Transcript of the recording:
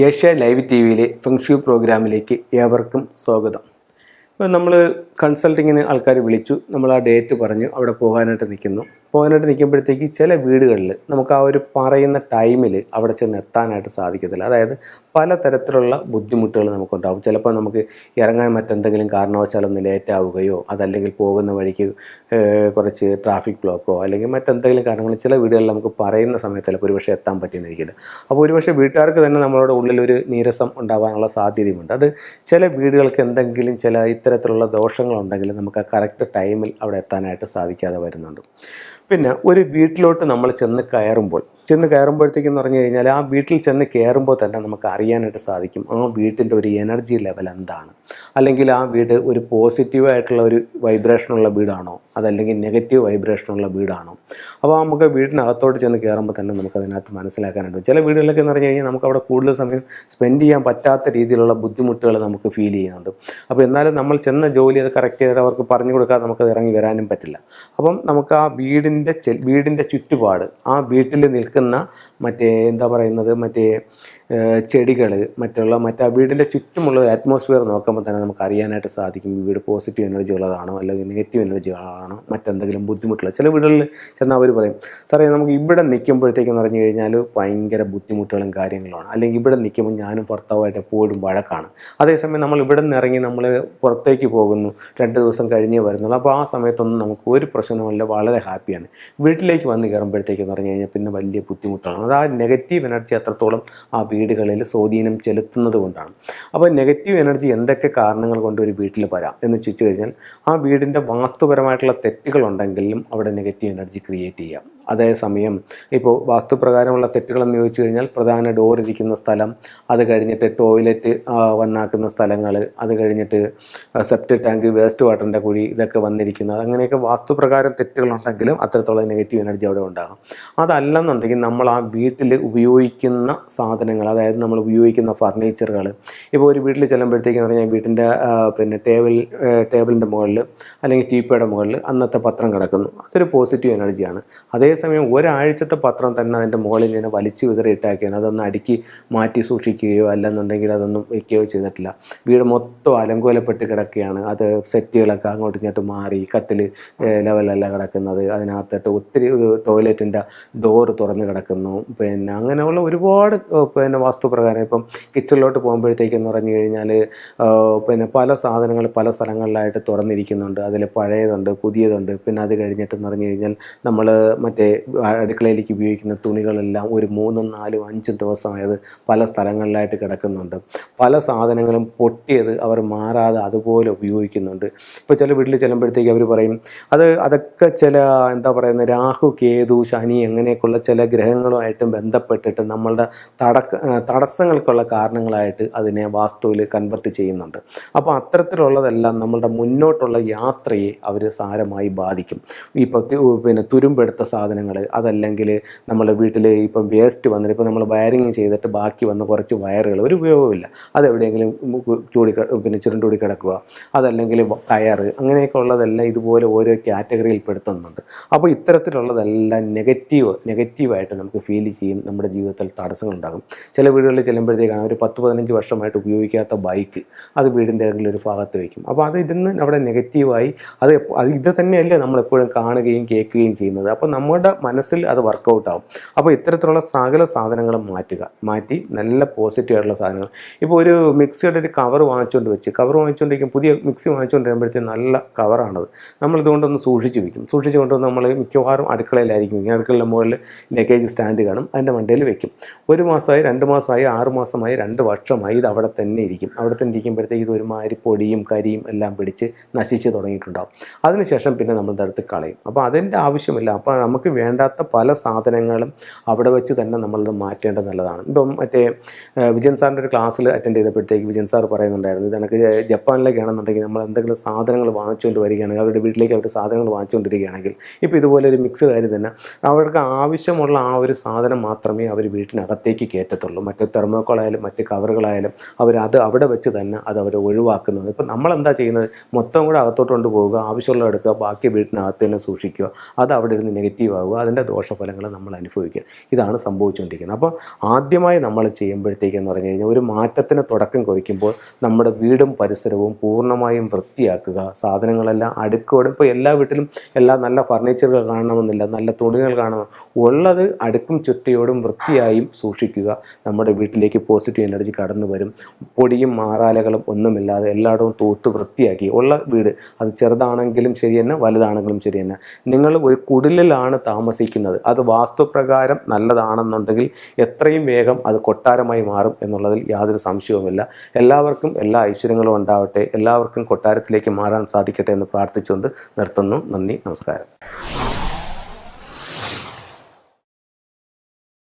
Asia live T വിയിലെ feng shui പ്രോഗ്രാമിലേക്ക് ഏവർക്കും സ്വാഗതം. ഇപ്പോൾ നമ്മൾ കൺസൾട്ടിങ്ങിന് ആൾക്കാർ വിളിച്ചു, നമ്മൾ ആ ഡേറ്റ് പറഞ്ഞു, അവിടെ പോകാനായിട്ട് നിൽക്കുമ്പോഴത്തേക്ക് ചില വീടുകളിൽ നമുക്ക് ആ ഒരു പറയുന്ന ടൈമിൽ അവിടെ ചെന്ന് എത്താനായിട്ട് സാധിക്കത്തില്ല. അതായത് പലതരത്തിലുള്ള ബുദ്ധിമുട്ടുകൾ നമുക്കുണ്ടാകും. ചിലപ്പോൾ നമുക്ക് ഇറങ്ങാൻ മറ്റെന്തെങ്കിലും കാരണവശാലൊന്ന് ലേറ്റ് ആവുകയോ, അതല്ലെങ്കിൽ പോകുന്ന വഴിക്ക് കുറച്ച് ട്രാഫിക് ബ്ലോക്കോ അല്ലെങ്കിൽ മറ്റെന്തെങ്കിലും കാരണങ്ങൾ ചില വീടുകളിൽ നമുക്ക് പറയുന്ന സമയത്ത് ചിലപ്പോൾ ഒരുപക്ഷെ എത്താൻ പറ്റിയെന്നിരിക്കില്ല. അപ്പോൾ ഒരുപക്ഷെ വീട്ടുകാർക്ക് തന്നെ നമ്മളുടെ ഉള്ളിലൊരു നീരസം ഉണ്ടാകാനുള്ള സാധ്യതയുമുണ്ട്. അത് ചില വീടുകൾക്ക് എന്തെങ്കിലും ചില ഇത്തരത്തിലുള്ള ദോഷങ്ങളുണ്ടെങ്കിൽ നമുക്ക് ആ കറക്റ്റ് ടൈമിൽ അവിടെ എത്താനായിട്ട് സാധിക്കാതെ വരുന്നുണ്ട്. പിന്നെ ഒരു വീട്ടിലോട്ട് നമ്മൾ ചെന്ന് കയറുമ്പോഴത്തേക്കെന്ന് പറഞ്ഞു കഴിഞ്ഞാൽ ആ വീട്ടിൽ ചെന്ന് കയറുമ്പോൾ തന്നെ നമുക്ക് അറിയാനായിട്ട് സാധിക്കും ആ വീട്ടിൻ്റെ ഒരു എനർജി ലെവൽ എന്താണ്. അല്ലെങ്കിൽ ആ വീട് ഒരു പോസിറ്റീവായിട്ടുള്ള ഒരു വൈബ്രേഷനുള്ള വീടാണോ, അതല്ലെങ്കിൽ നെഗറ്റീവ് വൈബ്രേഷനുള്ള വീടാണോ. അപ്പോൾ നമുക്ക് വീടിനകത്തോട്ട് ചെന്ന് കയറുമ്പോൾ തന്നെ നമുക്കതിനകത്ത് മനസ്സിലാക്കാനായിട്ട് ചില വീടുകളിലൊക്കെ എന്ന് പറഞ്ഞു കഴിഞ്ഞാൽ നമുക്ക് അവിടെ കൂടുതൽ സമയം സ്പെൻഡ് ചെയ്യാൻ പറ്റാത്ത രീതിയിലുള്ള ബുദ്ധിമുട്ടുകൾ നമുക്ക് ഫീൽ ചെയ്യുന്നുണ്ട്. അപ്പോൾ എന്നാലും നമ്മൾ ചെന്ന ജോലി അത് കറക്റ്റ് ചെയ്തിട്ട് അവർക്ക് പറഞ്ഞു കൊടുക്കാതെ നമുക്കത് ഇറങ്ങി വരാനും പറ്റില്ല. അപ്പം നമുക്ക് ആ വീടിൻ്റെ ചുറ്റുപാട്, ആ വീട്ടിൽ നിൽക്കുന്ന മറ്റേ ചെടികൾ, മറ്റേ വീടിൻ്റെ ചുറ്റുമുള്ള അറ്റ്മോസ്ഫിയർ നോക്കുമ്പോൾ തന്നെ നമുക്ക് അറിയാനായിട്ട് സാധിക്കും വീട് പോസിറ്റീവ് എനർജി ഉള്ളതാണോ അല്ലെങ്കിൽ നെഗറ്റീവ് എനർജി ഉള്ളതാണോ, മറ്റെന്തെങ്കിലും ബുദ്ധിമുട്ടുള്ള. ചില വീടുകളിൽ ചെന്നാൽ അവർ പറയും, സാറേ നമുക്ക് ഇവിടെ നിൽക്കുമ്പോഴത്തേക്കെന്ന് പറഞ്ഞു കഴിഞ്ഞാൽ ഭയങ്കര ബുദ്ധിമുട്ടുകളും കാര്യങ്ങളുമാണ്, അല്ലെങ്കിൽ ഇവിടെ നിൽക്കുമ്പോൾ ഞാനും ഭർത്താവായിട്ട് എപ്പോഴും വഴക്കാണ്. അതേസമയം നമ്മൾ ഇവിടെ നിന്ന് ഇറങ്ങി നമ്മൾ പുറത്തേക്ക് പോകുന്നു, 2 ദിവസം കഴിഞ്ഞേ വരുന്നുള്ളൂ. അപ്പോൾ ആ സമയത്തൊന്നും നമുക്ക് ഒരു പ്രശ്നവുമില്ല, വളരെ ഹാപ്പിയാണ്. വീട്ടിലേക്ക് വന്ന് കയറുമ്പോഴത്തേക്കെന്ന് പറഞ്ഞു കഴിഞ്ഞാൽ പിന്നെ വലിയ ബുദ്ധിമുട്ടാണ്. അത് ആ നെഗറ്റീവ് എനർജി അത്രത്തോളം ആ വീടുകളിൽ സ്വാധീനം ചെലുത്തുന്നത് കൊണ്ടാണ്. അപ്പോൾ നെഗറ്റീവ് എനർജി എന്തൊക്കെ കാരണങ്ങൾ കൊണ്ട് ഒരു വീട്ടിൽ വരാം എന്ന് ചോദിച്ചു കഴിഞ്ഞാൽ ആ വീടിൻ്റെ വാസ്തുപരമായിട്ടുള്ള തെറ്റുകളുണ്ടെങ്കിലും അവിടെ നെഗറ്റീവ് എനർജി ക്രിയേറ്റ് ചെയ്യാം. അതേസമയം ഇപ്പോൾ വാസ്തുപ്രകാരമുള്ള തെറ്റുകളെന്ന് ചോദിച്ചു കഴിഞ്ഞാൽ പ്രധാന ഡോർ ഇരിക്കുന്ന സ്ഥലം, അത് കഴിഞ്ഞിട്ട് ടോയ്ലറ്റ് വന്നാക്കുന്ന സ്ഥലങ്ങൾ, അത് കഴിഞ്ഞിട്ട് സെപ്റ്റിക് ടാങ്ക്, വേസ്റ്റ് വാട്ടറിൻ്റെ കുഴി, ഇതൊക്കെ വന്നിരിക്കുന്നത്, അങ്ങനെയൊക്കെ വാസ്തുപ്രകാരം തെറ്റുകളുണ്ടെങ്കിലും അത്തരത്തിലുള്ള നെഗറ്റീവ് എനർജി അവിടെ ഉണ്ടാകും. അതല്ലെന്നുണ്ടെങ്കിൽ നമ്മൾ ആ വീട്ടിൽ ഉപയോഗിക്കുന്ന സാധനങ്ങൾ, അതായത് നമ്മൾ ഉപയോഗിക്കുന്ന ഫർണിച്ചറുകൾ, ഇപ്പോൾ ഒരു വീട്ടിൽ ചെല്ലുമ്പോഴത്തേക്കെന്ന് പറഞ്ഞാൽ വീട്ടിൻ്റെ ടേബിളിൻ്റെ മുകളിൽ അല്ലെങ്കിൽ ടീപ്പയുടെ മുകളിൽ അന്നത്തെ പത്രം കിടക്കുന്നു, അതൊരു പോസിറ്റീവ് എനർജിയാണ്. അതേസമയം ഒരാഴ്ചത്തെ പത്രം തന്നെ അതിൻ്റെ മുകളിൽ ഇങ്ങനെ വലിച്ചു വിതറിയിട്ടാക്കിയാണ്, അതൊന്ന് അടുക്കി മാറ്റി സൂക്ഷിക്കുകയോ അല്ലെന്നുണ്ടെങ്കിൽ അതൊന്നും വയ്ക്കുകയോ ചെയ്തിട്ടില്ല. വീട് മൊത്തം അലങ്കോലപ്പെട്ട് കിടക്കുകയാണ്. അത് സെറ്റുകളൊക്കെ അങ്ങോട്ടും ഇങ്ങോട്ടും മാറി, കട്ടിൽ ലെവലല്ല കിടക്കുന്നത്, അതിനകത്തിട്ട് ഒത്തിരി ടോയ്ലറ്റിൻ്റെ ഡോറ് തുറന്ന് കിടക്കുന്നു. അങ്ങനെയുള്ള ഒരുപാട് വാസ്തുപ്രകാരം ഇപ്പം കിച്ചണിലോട്ട് പോകുമ്പോഴത്തേക്കെന്ന് പറഞ്ഞു കഴിഞ്ഞാൽ പല സാധനങ്ങൾ പല സ്ഥലങ്ങളിലായിട്ട് തുറന്നിരിക്കുന്നുണ്ട്. അതിൽ പഴയതുണ്ട്, പുതിയതുണ്ട്. പിന്നെ അത് കഴിഞ്ഞിട്ടെന്ന് പറഞ്ഞു കഴിഞ്ഞാൽ നമ്മൾ അടുക്കളയിലേക്ക് ഉപയോഗിക്കുന്ന തുണികളെല്ലാം ഒരു 3, 4, 5 ദിവസമായത് പല സ്ഥലങ്ങളിലായിട്ട് കിടക്കുന്നുണ്ട്. പല സാധനങ്ങളും പൊട്ടിയത് അവർ മാറാതെ അതുപോലെ ഉപയോഗിക്കുന്നുണ്ട്. ഇപ്പോൾ ചില വീട്ടിൽ ചെല്ലുമ്പോഴത്തേക്ക് അവർ പറയും അതൊക്കെ ചില രാഹു, കേതു, ശനി അങ്ങനെയൊക്കെയുള്ള ചില ഗ്രഹങ്ങളുമായിട്ടും ബന്ധപ്പെട്ടിട്ട് നമ്മളുടെ തടസ്സങ്ങൾക്കുള്ള കാരണങ്ങളായിട്ട് അതിനെ വാസ്തുവിൽ കൺവെർട്ട് ചെയ്യുന്നുണ്ട്. അപ്പോൾ അത്തരത്തിലുള്ളതെല്ലാം നമ്മളുടെ മുന്നോട്ടുള്ള യാത്രയെ അവർ സാരമായി ബാധിക്കും. ഇപ്പോൾ തുരുമ്പെടുത്ത സാധനങ്ങൾ, അതല്ലെങ്കിൽ നമ്മുടെ വീട്ടിൽ ഇപ്പം വേസ്റ്റ് വന്നിട്ട് ഇപ്പോൾ നമ്മൾ വയറിങ് ചെയ്തിട്ട് ബാക്കി വന്ന കുറച്ച് വയറുകൾ ഒരു ഉപയോഗമില്ല, അതെവിടെയെങ്കിലും ചുരുണ്ടൂടി കിടക്കുക, അതല്ലെങ്കിൽ കയറ്, അങ്ങനെയൊക്കെ ഉള്ളതെല്ലാം ഇതുപോലെ ഓരോ കാറ്റഗറിയിൽ പെടുത്തുന്നുണ്ട്. അപ്പോൾ ഇത്തരത്തിലുള്ളതെല്ലാം നെഗറ്റീവായിട്ട് നമുക്ക് ഫീൽ ചെയ്യും. നമ്മുടെ ജീവിതത്തിൽ തടസ്സങ്ങളുണ്ടാകും. ചില വീടുകളിൽ ചെല്ലുമ്പോഴത്തേക്കാണ് ഒരു 10-15 വർഷമായിട്ട് ഉപയോഗിക്കാത്ത ബൈക്ക് അത് വീടിൻ്റെ ഏതെങ്കിലും ഒരു ഭാഗത്ത് വയ്ക്കും. അപ്പോൾ അത് ഇതിന്ന് അവിടെ നെഗറ്റീവായി ഇത് തന്നെയല്ലേ നമ്മളെപ്പോഴും കാണുകയും കേൾക്കുകയും ചെയ്യുന്നത്. അപ്പോൾ നമ്മുടെ മനസ്സിൽ അത് വർക്കൗട്ട് ആവും. അപ്പോൾ ഇത്തരത്തിലുള്ള സകല സാധനങ്ങളും മാറ്റി നല്ല പോസിറ്റീവായിട്ടുള്ള സാധനങ്ങൾ. ഇപ്പോൾ ഒരു മിക്സിയുടെ ഒരു കവർ വാങ്ങിച്ചുകൊണ്ടിരിക്കും, പുതിയ മിക്സി വാങ്ങിച്ചുകൊണ്ട് വരുമ്പോഴത്തേക്കും നല്ല കവറാണത്. നമ്മളിതുകൊണ്ടൊന്ന് സൂക്ഷിച്ച് വയ്ക്കും. സൂക്ഷിച്ച് കൊണ്ടുവന്ന് നമ്മൾ മിക്കവാറും അടുക്കളയിലായിരിക്കും. അടുക്കളയുടെ മുകളിൽ ലഗേജ് സ്റ്റാൻഡ് കാണും, അതിൻ്റെ മണ്ടയിൽ വെക്കും. 1 മാസമായി, 2 മാസമായി, 6 മാസമായി, 2 വർഷമായി ഇത് അവിടെ തന്നെ ഇരിക്കും. അവിടെ തന്നെ ഇരിക്കുമ്പോഴത്തേക്ക് ഇത് ഒരുമാതിരി പൊടിയും കരിയും എല്ലാം പിടിച്ച് നശിച്ച് തുടങ്ങിയിട്ടുണ്ടാകും. അതിനുശേഷം പിന്നെ നമ്മൾ ഇതെടുത്ത് കളയും. അപ്പോൾ അതിൻ്റെ ആവശ്യമില്ല. അപ്പോൾ നമുക്ക് വേണ്ടാത്ത പല സാധനങ്ങളും അവിടെ വെച്ച് തന്നെ നമ്മളത് മാറ്റേണ്ടത് നല്ലതാണ്. ഇപ്പം വിജയൻ സാറിൻ്റെ ഒരു ക്ലാസ്സിൽ അറ്റൻഡ് ചെയ്തപ്പോഴത്തേക്ക് വിജയൻ സാർ പറയുന്നുണ്ടായിരുന്നു, ഇതെനിക്ക് ജപ്പാനിലേക്കാണെന്നുണ്ടെങ്കിൽ നമ്മൾ എന്തെങ്കിലും സാധനങ്ങൾ വാങ്ങിച്ചുകൊണ്ട് വരികയാണെങ്കിൽ, അവരുടെ വീട്ടിലേക്ക് അവർ സാധനങ്ങൾ വാങ്ങിച്ചുകൊണ്ടിരിക്കുകയാണെങ്കിൽ, ഇപ്പോൾ ഇതുപോലെ ഒരു മിക്സ് കാര്യം തന്നെ അവർക്ക് ആവശ്യമുള്ള ആ ഒരു സാധനം മാത്രമേ അവർ വീട്ടിനകത്തേക്ക് കയറ്റത്തുള്ളൂ. മറ്റ് തെർമോക്കോളായാലും മറ്റ് കവറുകളായാലും അവരത് അവിടെ വെച്ച് തന്നെ അവർ ഒഴിവാക്കുന്നത്. ഇപ്പം നമ്മളെന്താ ചെയ്യുന്നത്, മൊത്തം കൂടെ അകത്തോട്ട് കൊണ്ടുപോവുക, ആവശ്യമുള്ള എടുക്കുക, ബാക്കി വീട്ടിനകത്ത് തന്നെ സൂക്ഷിക്കുക. അത് അവിടെ ഇരുന്ന് നെഗറ്റീവ് ഉണ്ടാവുക, അതിൻ്റെ ദോഷഫലങ്ങൾ നമ്മൾ അനുഭവിക്കുക. ഇതാണ് സംഭവിച്ചുകൊണ്ടിരിക്കുന്നത്. അപ്പോൾ ആദ്യമായി നമ്മൾ ചെയ്യുമ്പോഴത്തേക്കെന്ന് പറഞ്ഞു കഴിഞ്ഞാൽ ഒരു മാറ്റത്തിന് തുടക്കം കുറിക്കുമ്പോൾ നമ്മുടെ വീടും പരിസരവും പൂർണ്ണമായും വൃത്തിയാക്കുക. സാധനങ്ങളെല്ലാം അടുക്കോടെ, ഇപ്പോൾ എല്ലാ വീട്ടിലും എല്ലാ നല്ല ഫർണിച്ചറുകൾ കാണണമെന്നില്ല, നല്ല തുണികൾ കാണണം, ഉള്ളത് അടുക്കും ചുറ്റയോടും വൃത്തിയായും സൂക്ഷിക്കുക. നമ്മുടെ വീട്ടിലേക്ക് പോസിറ്റീവ് എനർജി കടന്നു വരും. പൊടിയും മാറാലകളും ഒന്നുമില്ലാതെ എല്ലായിടവും തൂത്ത് വൃത്തിയാക്കി ഉള്ള വീട്, അത് ചെറുതാണെങ്കിലും ശരി തന്നെ വലുതാണെങ്കിലും ശരി തന്നെ, നിങ്ങൾ ഒരു കുടിലിലാണ് താമസിക്കുന്നത്, അത് വാസ്തുപ്രകാരം നല്ലതാണെന്നുണ്ടെങ്കിൽ എത്രയും വേഗം അത് കൊട്ടാരമായി മാറും എന്നുള്ളതിൽ യാതൊരു സംശയവുമില്ല. എല്ലാവർക്കും എല്ലാ ഐശ്വര്യങ്ങളും ഉണ്ടാവട്ടെ, എല്ലാവർക്കും കൊട്ടാരത്തിലേക്ക് മാറാൻ സാധിക്കട്ടെ എന്ന് പ്രാർത്ഥിച്ചുകൊണ്ട് നിർത്തുന്നു. നന്ദി, നമസ്കാരം.